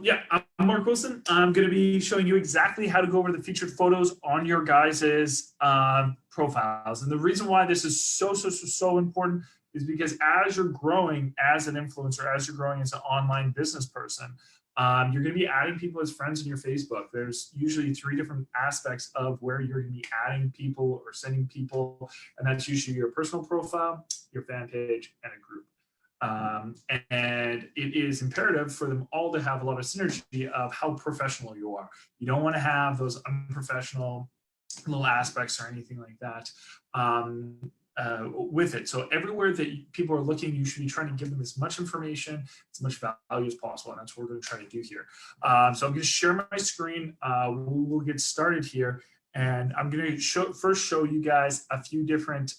yeah, I'm Mark Wilson. I'm going to be showing you exactly how to go over the featured photos on your guys's profiles. And the reason why this is so important is because as you're growing as an influencer, as you're growing as an online business person, you're going to be adding people as friends in your Facebook. There's usually 3 different aspects of where you're going to be adding people or sending people. And that's usually your personal profile, your fan page, and a group. And it is imperative for them all to have a lot of synergy of how professional you are. You don't want to have those unprofessional little aspects or anything like that with it. So everywhere that people are looking, you should be trying to give them as much information, as much value as possible. And that's what we're going to try to do here. So I'm going to share my screen. We'll get started here. And I'm going to first show you guys a few different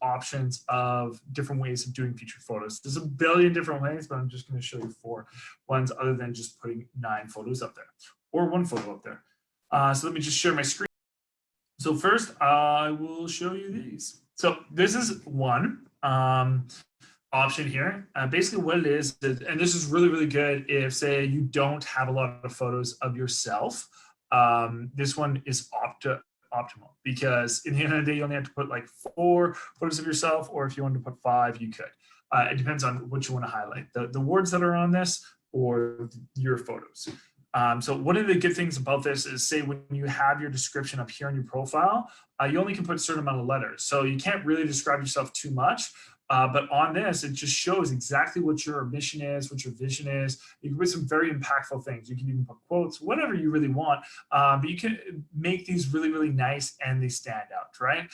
options of different ways of doing featured photos. There's a billion different ways, but I'm just going to show you 4 ones other than just putting 9 photos up there or 1 photo up there. So let me just share my screen. So first, I will show you these. So this is one option here. Basically what it is, and this is really good if, say, you don't have a lot of photos of yourself. This one is optimal, because in the end of the day, you only have to put like 4 photos of yourself, or if you wanted to put 5, you could. It depends on what you want to highlight, the words that are on this or your photos. So one of the good things about this is, say, when you have your description up here on your profile, you only can put a certain amount of letters. So you can't really describe yourself too much. But on this, it just shows exactly what your mission is, what your vision is. You can put some very impactful things. You can even put quotes, whatever you really want. But you can make these really nice and they stand out, right?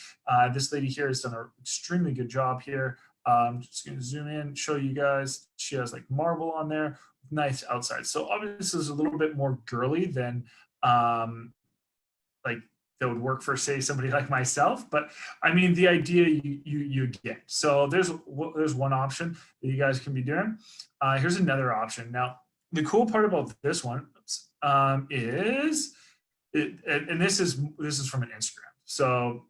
This lady here has done an extremely good job here. I'm just going to zoom in, show you guys. She has like marble on there, nice outside. So obviously this is a little bit more girly than like that would work for, say, somebody like myself, but I mean the idea you get. So there's one option that you guys can be doing. Here's another option. Now the cool part about this one is and this is from an Instagram. So,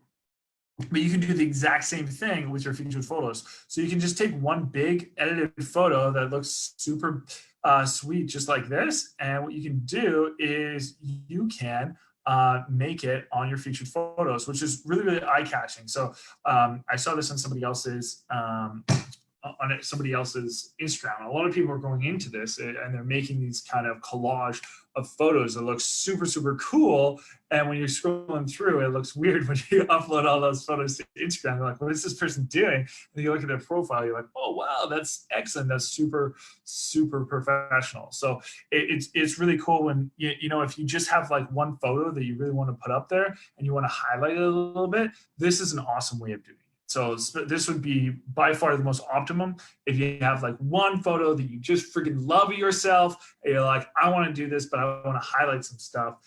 but you can do the exact same thing with your featured photos. So you can just take one big edited photo that looks super sweet, just like this. And what you can do is you can make it on your featured photos, which is really eye-catching. So I saw this on somebody else's Instagram. A lot of people are going into this and they're making these kind of collage of photos that look super cool. And when you're scrolling through, it looks weird when you upload all those photos to Instagram. They're like, what is this person doing? And you look at their profile, you're like, oh, wow, that's excellent. That's super professional. So it's really cool when, you know, if you just have like one photo that you really want to put up there and you want to highlight it a little bit, this is an awesome way of doing it. So this would be by far the most optimum. If you have like one photo that you just freaking love of yourself, and you're like, I want to do this, but I want to highlight some stuff,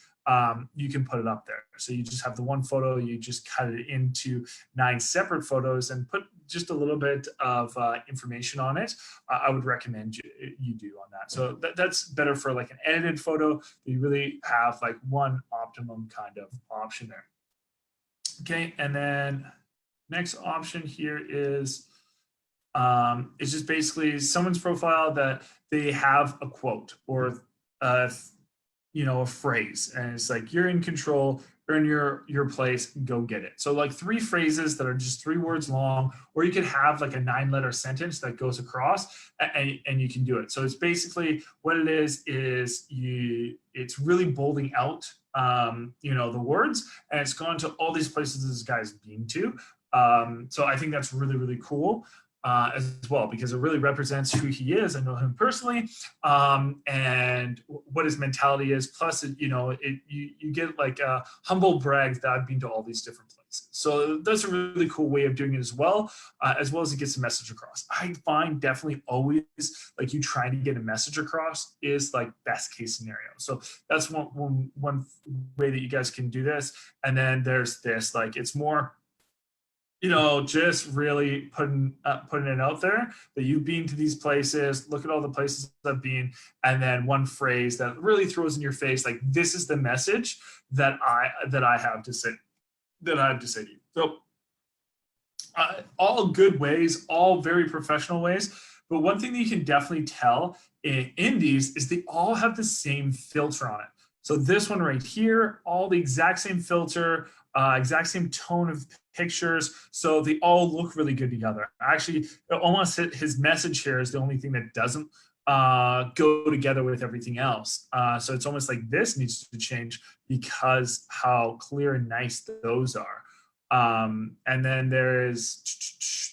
you can put it up there. So you just have the one photo, you just cut it into 9 separate photos and put just a little bit of information on it. I would recommend you do on that. So that's better for like an edited photo. You really have like one optimum kind of option there. Okay, and then next option here is it's just basically someone's profile that they have a quote or you know, a phrase, and it's like, you're in control, earn your place, go get it. So like 3 phrases that are just 3 words long, or you could have like a 9-letter sentence that goes across, and you can do it. So it's basically what it is it's really bolding out you know, the words, and it's gone to all these places this guy's been to. So I think that's really cool as well, because it really represents who he is. I know him personally, and what his mentality is. Plus, you know, you get like a humble brag that I've been to all these different places. So that's a really cool way of doing it as well as it gets a message across. I find definitely always like you trying to get a message across is like best case scenario. So that's one way that you guys can do this. And then there's this, like, it's more, you know, just really putting it out there that you've been to these places, look at all the places I've been, and then one phrase that really throws in your face, like, this is the message that I have to say, to you. So all good ways, all very professional ways, But one thing that you can definitely tell in these is they all have the same filter on it. So this one right here, all the exact same filter, exact same tone of pictures. So they all look really good together. Actually, almost his message here is the only thing that doesn't go together with everything else. So it's almost like this needs to change because how clear and nice those are. And then there is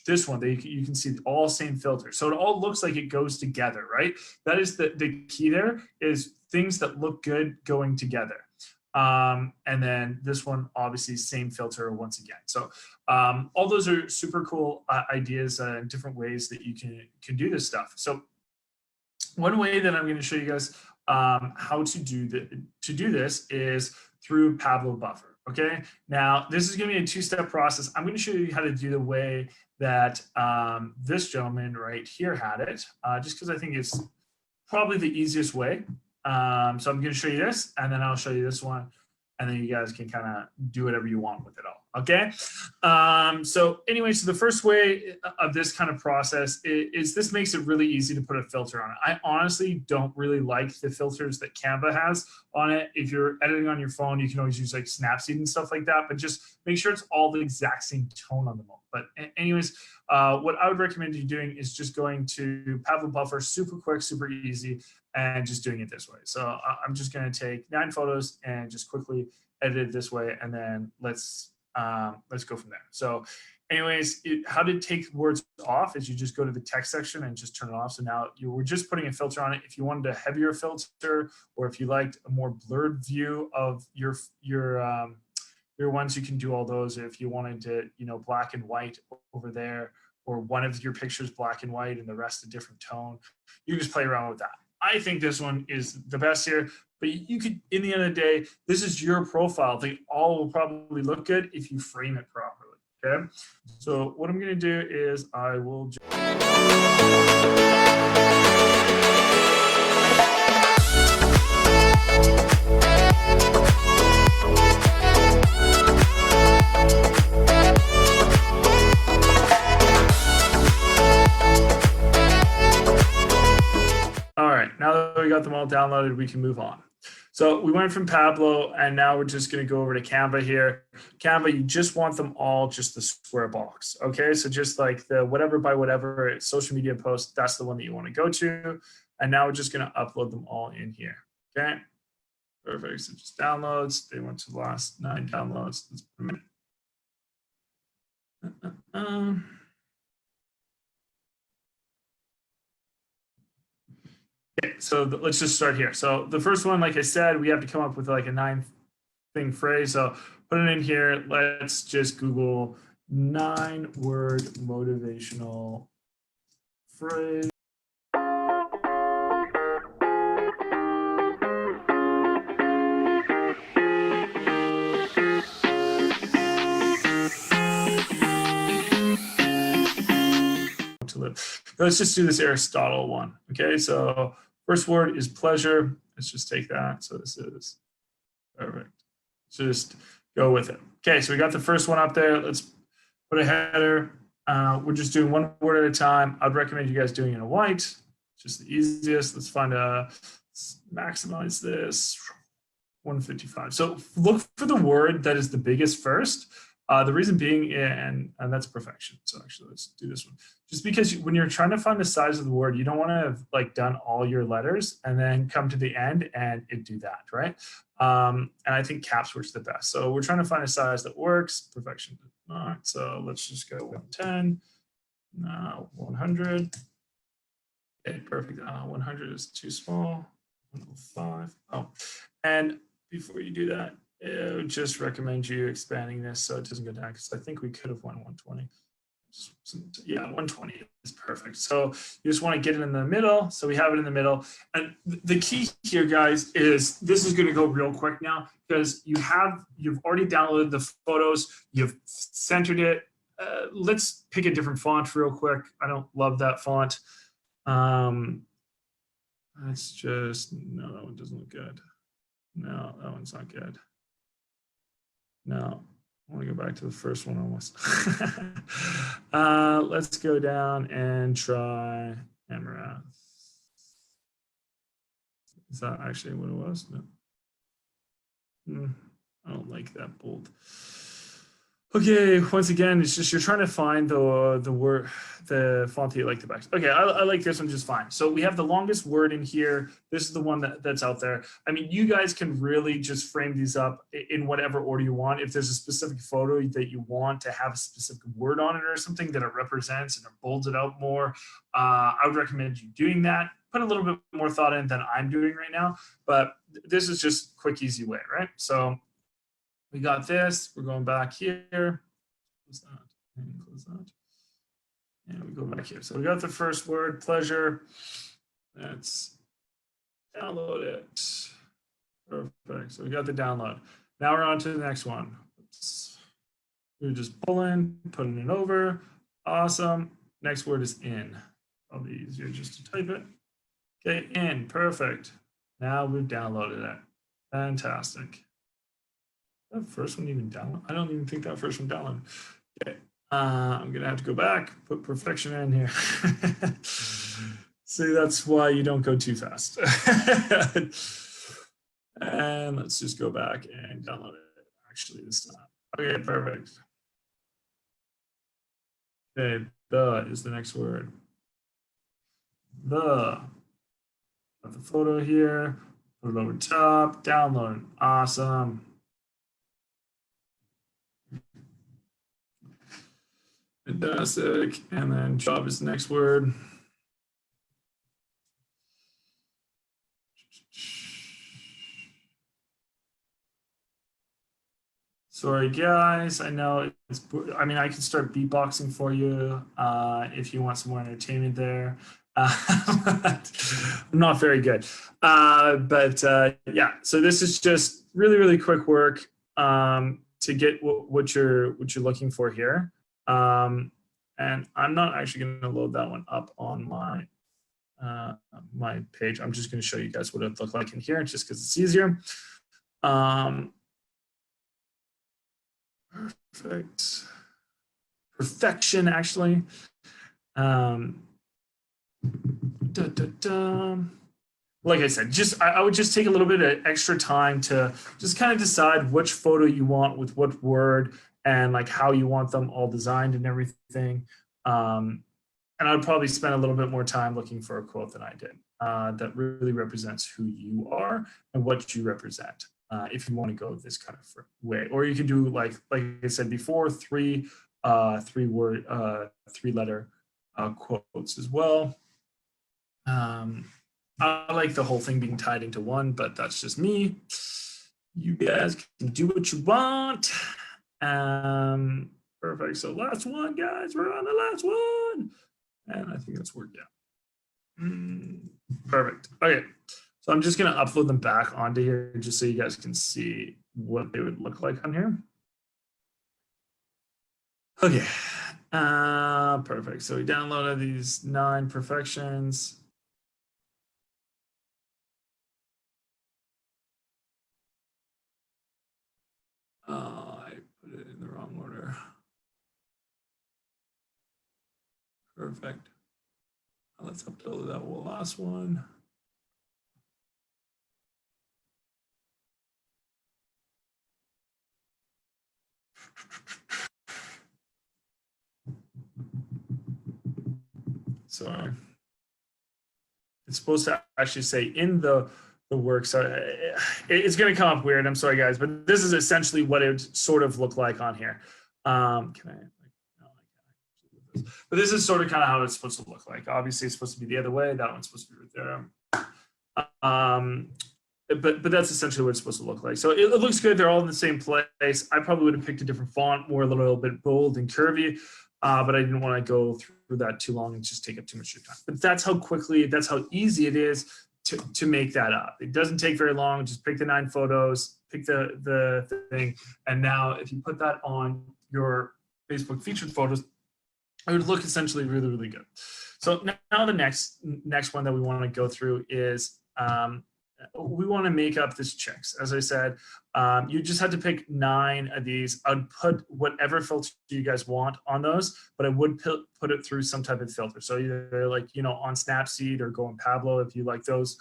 this one that you can see all same filter. So it all looks like it goes together, right? That is the key there is things that look good going together. And then this one, obviously same filter once again. So all those are super cool ideas and different ways that you can do this stuff. So one way that I'm going to show you guys how to do this is through Pablo Buffer. Okay, now this is going to be a two-step process. I'm going to show you how to do the way that this gentleman right here had it, just because I think it's probably the easiest way. So I'm going to show you this, and then I'll show you this one, and then you guys can kind of do whatever you want with it all. Okay. So anyway, so the first way of this kind of process is this makes it really easy to put a filter on it. I honestly don't really like the filters that Canva has on it. If you're editing on your phone, you can always use like Snapseed and stuff like that, but just make sure it's all the exact same tone on them all. But anyways, what I would recommend you doing is just going to Pablo Buffer, super quick, super easy, and just doing it this way. So I'm just going to take 9 photos and just quickly edit it this way, and then let's go from there. So anyways, how to take words off is you just go to the text section and just turn it off. So now you were just putting a filter on it. If you wanted a heavier filter, or if you liked a more blurred view of your ones, you can do all those. If you wanted to, black and white over there, or one of your pictures black and white and the rest a different tone, you just play around with that. I think this one is the best here, but you could, in the end of the day, this is your profile. They all will probably look good if you frame it properly, okay? So what I'm gonna do is I will just... Now that we got them all downloaded, we can move on. So we went from Pablo, and now we're just going to go over to Canva here. Canva, you just want them all just the square box. Okay, so just like the whatever by whatever social media post, that's the one that you want to go to. And now we're just going to upload them all in here. Okay, perfect. So just downloads. They went to the last 9 downloads. Let's put them in. Okay, so let's just start here. So the first one, like I said, we have to come up with like a 9-thing phrase. So put it in here. Let's just Google 9-word motivational phrase. To live. Let's just do this Aristotle one. Okay, so first word is pleasure. Let's just take that. So this is perfect. Just go with it. Okay, so we got the first one up there. Let's put a header. We're just doing one word at a time. I'd recommend you guys doing it in white. It's just the easiest. Let's maximize this. 155. So look for the word that is the biggest first. The reason being, and that's perfection. So actually, let's do this one. Just because when you're trying to find the size of the word, you don't want to have like done all your letters and then come to the end and it do that, right? And I think caps works the best. So we're trying to find a size that works. Perfection did not. So let's just go 110. Now 100. Okay, perfect. 100 is too small. 105. Oh, and before you do that, I would just recommend you expanding this so it doesn't go down, because I think we could have won 120. Yeah, 120 is perfect. So you just want to get it in the middle. So we have it in the middle. And the key here, guys, is this is going to go real quick now, because you've already downloaded the photos, you've centered it. Let's pick a different font real quick. I don't love that font. Let's just, no, that one doesn't look good. No, that one's not good. No, I want to go back to the first one almost. Let's go down and try camera. Is that actually what it was? No. I don't like that bold. Okay, once again, it's just you're trying to find the word, the font that you like the best. Okay, I like this one just fine. So we have the longest word in here. This is the one that's out there. I mean, you guys can really just frame these up in whatever order you want. If there's a specific photo that you want to have a specific word on it or something that it represents and it bolds it out more, I would recommend you doing that. Put a little bit more thought in than I'm doing right now, but this is just quick, easy way, right? So we got this, we're going back here, close that, and close that, and we go back here. So we got the first word, pleasure. Let's download it. Perfect, so we got the download. Now we're on to the next one. We're just pulling, putting it over, awesome. Next word is in, probably easier just to type it. Okay, in, perfect. Now we've downloaded it, fantastic. That first one even download? I don't even think that first one downloaded. Okay, I'm gonna have to go back, put perfection in here. See, that's why you don't go too fast. And let's just go back and download it. Actually, this time. Okay, perfect. Okay, the is the next word. The. Got the photo here. Put it over top. Download. Awesome. Fantastic. And then job is the next word. Sorry, guys. I know it's, I mean, I can start beatboxing for you if you want some more entertainment there. I'm not very good. Yeah, so this is just really, really quick work to get what you're looking for here. And I'm not actually going to load that one up on my my page. I'm just going to show you guys what it looked like in here, just because it's easier. Perfect. Perfection, actually. Like I said, just I would just take a little bit of extra time to just kind of decide which photo you want with what word and like how you want them all designed and everything. And I'd probably spend a little bit more time looking for a quote than I did that really represents who you are and what you represent. If you want to go this kind of way, or you can do like I said before, three letter quotes as well. I like the whole thing being tied into one, but that's just me. You guys can do what you want. Perfect. So last one, guys. We're on the last one. And I think that's worked out. Perfect. Okay. So I'm just going to upload them back onto here just so you guys can see what they would look like on here. Okay. Perfect. So we downloaded these 9 perfections. I put it in the wrong order. Perfect. Let's upload that last one. Sorry. It's supposed to actually say in the work. So it's going to come up weird. I'm sorry, guys, but this is essentially what it would sort of look like on here. But this is sort of kind of how it's supposed to look like. Obviously, it's supposed to be the other way. That one's supposed to be right there. But that's essentially what it's supposed to look like. So it looks good. They're all in the same place. I probably would have picked a different font, more a little bit bold and curvy, but I didn't want to go through that too long and just take up too much of your time. But that's how quickly, that's how easy it is to make that up. It doesn't take very long. Just pick the 9 photos, pick the thing, and now if you put that on your Facebook featured photos, it would look essentially really, really good. So now the next one that we want to go through is we want to make up this chicks. As I said, you just had to pick 9 of these. I'd put whatever filter you guys want on those, but I would put it through some type of filter. So either like, you know, on Snapseed or Go and Pablo if you like those,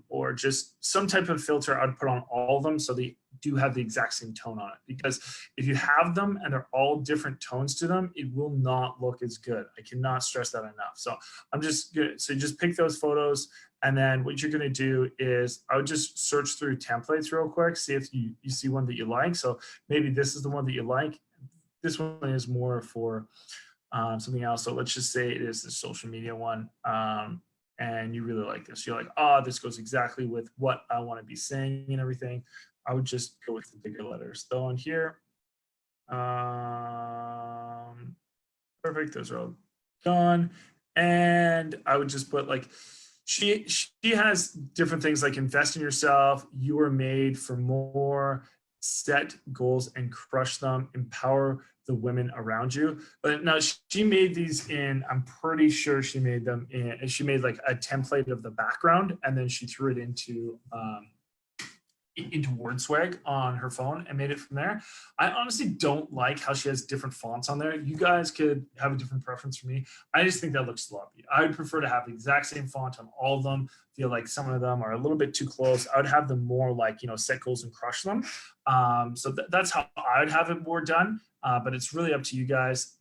or just some type of filter I'd put on all of them so they do have the exact same tone on it. Because if you have them and they're all different tones to them, it will not look as good. I cannot stress that enough. So I'm just good. So just pick those photos. And then what you're going to do is I would just search through templates real quick, see if you see one that you like. So maybe this is the one that you like. This one is more for something else. So let's just say it is the social media one. And you really like this. You're like, oh, this goes exactly with what I want to be saying and everything. I would just go with the bigger letters. So on here, perfect. Those are all done. And I would just put like, she has different things like invest in yourself, you are made for more, set goals and crush them, empower the women around you. But now she made these in, I'm pretty sure she made them in, and she made like a template of the background and then she threw it into WordSwag on her phone and made it from there. I honestly don't like how she has different fonts on there. You guys could have a different preference for me. I just think that looks sloppy. I would prefer to have the exact same font on all of them. Feel like some of them are a little bit too close. I would have them more like, you know, set goals and crush them. So that's how I would have it more done. But it's really up to you guys.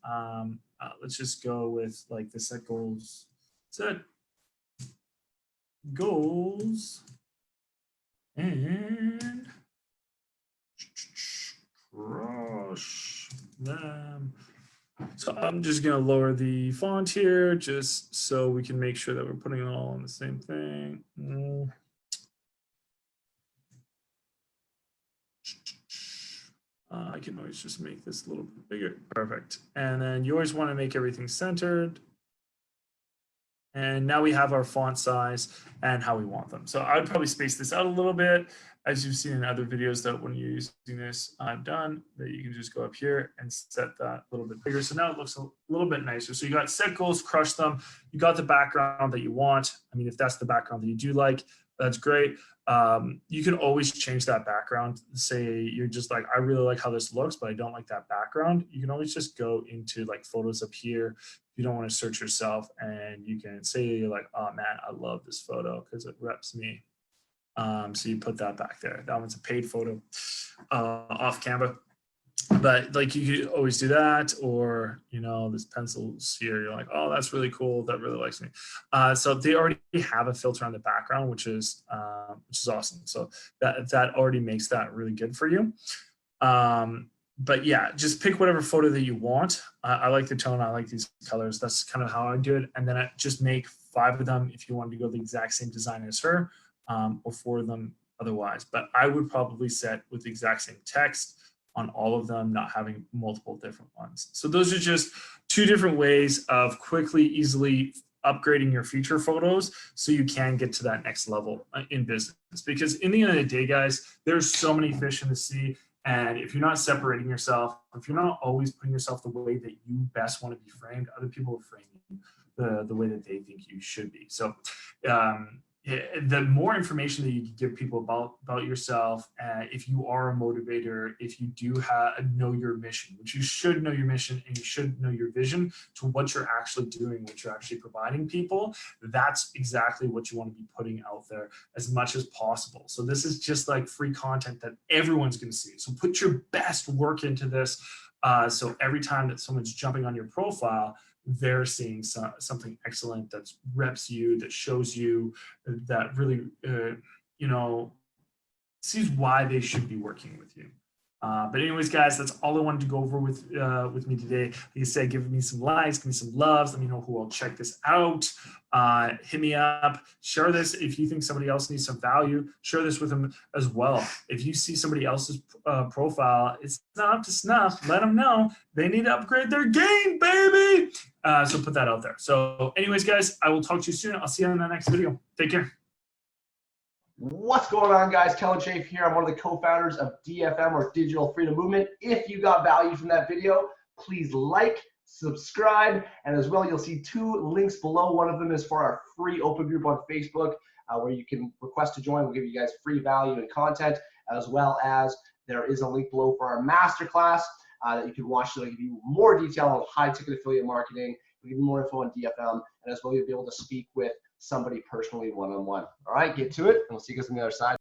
Let's just go with like the set goals. Set goals. And crush them. So I'm just going to lower the font here just so we can make sure that we're putting it all on the same thing. I can always just make this a little bit bigger. Perfect. And then you always want to make everything centered. And now we have our font size and how we want them. So I would probably space this out a little bit, as you've seen in other videos that when you're using this, I've done, that you can just go up here and set that a little bit bigger. So now it looks a little bit nicer. So you got set goals, crush them. You got the background that you want. I mean, if that's the background that you do like, that's great. You can always change that background. Say you're just like, I really like how this looks, but I don't like that background. You can always just go into like photos up here. You don't want to search yourself and you can say you're like, oh man, I love this photo because it reps me. So you put that back there. That one's a paid photo off Canva. But like you could always do that, or you know, this pencils here, you're like, oh, that's really cool, that really likes me. So they already have a filter on the background, which is awesome. So that already makes that really good for you. But yeah, just pick whatever photo that you want. I like the tone, I like these colors. That's kind of how I do it. And then I just make 5 of them if you wanted to go the exact same design as her, or 4 of them otherwise. But I would probably set with the exact same text on all of them, not having multiple different ones. So those are just 2 different ways of quickly, easily upgrading your feature photos so you can get to that next level in business. Because in the end of the day, guys, there's so many fish in the sea. And if you're not separating yourself, if you're not always putting yourself the way that you best want to be framed, other people will frame you the way that they think you should be. So the more information that you can give people about yourself, if you are a motivator, if you do know your mission, which you should know your mission and you should know your vision to what you're actually doing, what you're actually providing people, that's exactly what you want to be putting out there as much as possible. So this is just like free content that everyone's going to see. So put your best work into this. So every time that someone's jumping on your profile, they're seeing something excellent that reps you, that shows you, that really, you know, sees why they should be working with you. But anyways, guys, that's all I wanted to go over with me today. Like I said, give me some likes, give me some loves. Let me know who will check this out. Hit me up. Share this if you think somebody else needs some value. Share this with them as well. If you see somebody else's profile, it's not up to snuff, let them know. They need to upgrade their game, baby. So put that out there. So anyways, guys, I will talk to you soon. I'll see you in the next video. Take care. What's going on, guys? Kellen Chafe here. I'm one of the co-founders of DFM, or Digital Freedom Movement. If you got value from that video, please like, subscribe, and as well, you'll see 2 links below. One of them is for our free open group on Facebook. where you can request to join. We'll give you guys free value and content, as well as there is a link below for our masterclass that you can watch. That'll give you more detail on high-ticket affiliate marketing. We'll give you more info on DFM, and as well, you'll be able to speak with somebody personally one-on-one. All right, get to it, and we'll see you guys on the other side.